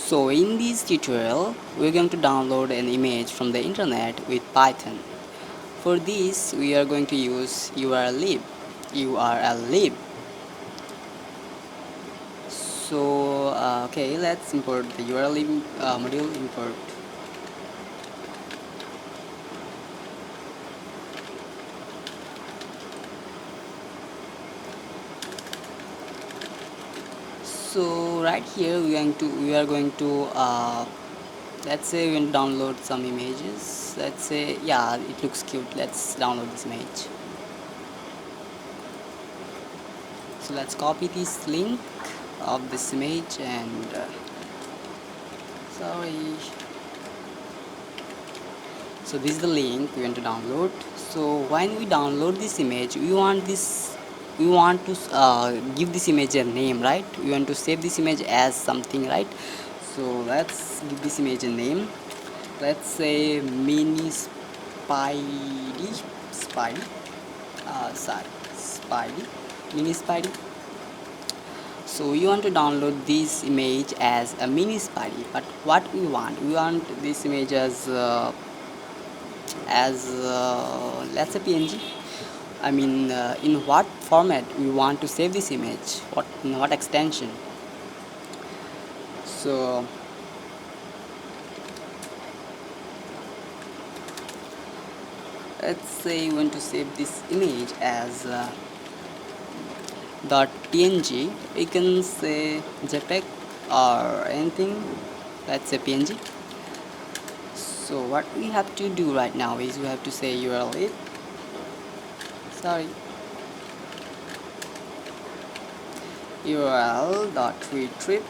So in this tutorial, we're going to download an image from the internet with Python. For this, we are going to use URL lib. So okay, let's import the URL lib module import. So right here we are going to let's say we're going to download some images. Let's say, yeah, it looks cute. Let's download this image. So let's copy this link of this image and sorry. So this is the link we want to download. So when we download this image, we want to give this image a name, right? We want to save this image as something, right? So let's give this image a name. Let's say mini spidey sorry, spidey mini spidey. So we want to download this image as a mini spidey, but what we want this image as let's say PNG. I mean, in what format we want to save this image, in what extension. So let's say we want to save this image as .png. We can say JPEG or anything. Let's say PNG. So what we have to do right now is we have to say URL sorry url.retrieve.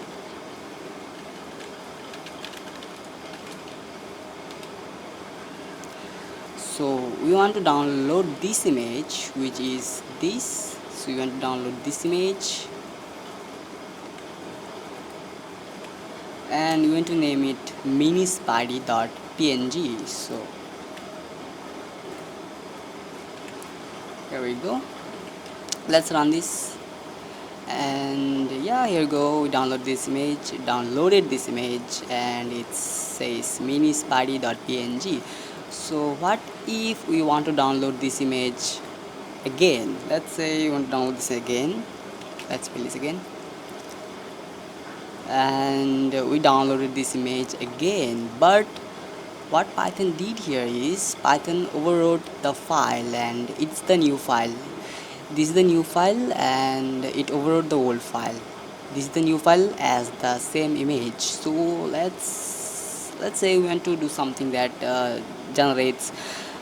So we want to download this image, which is this. So we want to download this image and we want to name it minispidey.png. So here we go. Let's run this. And yeah, here we go. We downloaded this image and it says minispidey.png. So what if we want to download this image again? Let's say you want to download this again. Let's play this again. And we downloaded this image again, but what Python did here is Python overwrote the file and it's the new file. This is the new file and it overwrote the old file. This is the new file as the same image. So let's say we want to do something that generates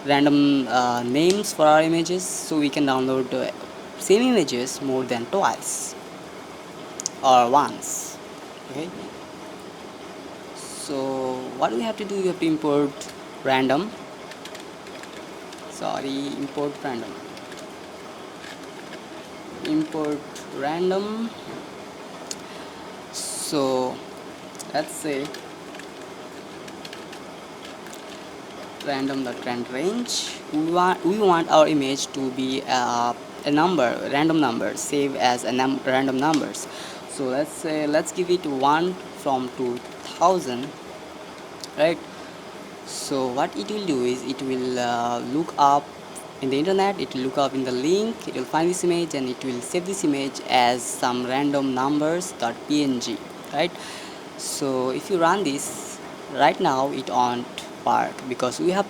random names for our images, so we can download same images more than twice or once. Okay, so what we have to do, we have to import random import random. So let's say random.rand range. We want our image to be a random number, save as random numbers. So let's say, let's give it 1 from 2000, right? So what it will do is it will look up in the internet, it will look up in the link, it will find this image and it will save this image as some random numbers.png, right? So if you run this right now, it won't work because we have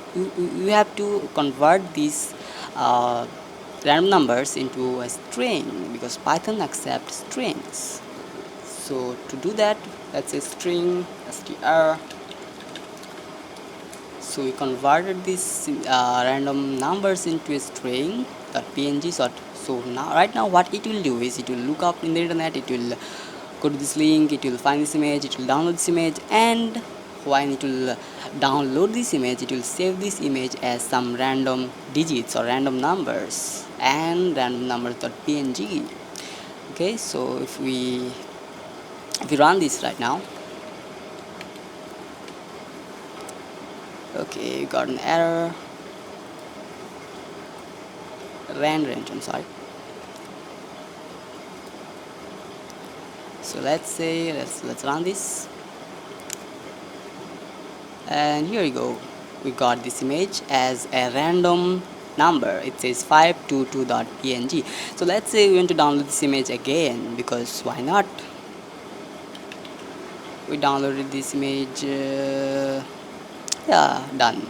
to convert these random numbers into a string, because Python accepts strings. So to do that, let's say string str. So we converted these random numbers into a string .png. So now right now what it will do is it will look up in the internet, it will go to this link, it will find this image, it will download this image, and when it will download this image, it will save this image as some random digits or random numbers and random numbers.png. Okay, so if we run this right now, okay, we got an error. Rand range, I'm sorry. So let's say let's run this. and here you go, we got this image as a random number. It says 522.png. So let's say we want to download this image again, because why not. We downloaded this image, yeah, done.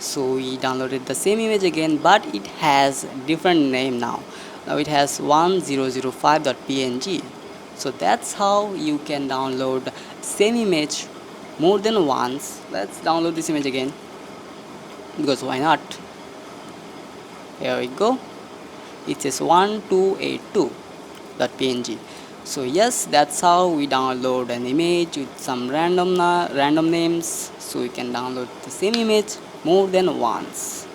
So we downloaded the same image again, but it has different name now. Now it has 1005.png. So that's how you can download same image more than once. Let's download this image again, because why not. Here we go, it says 1282.png. So yes, that's how we download an image with some random names. So you can download the same image more than once.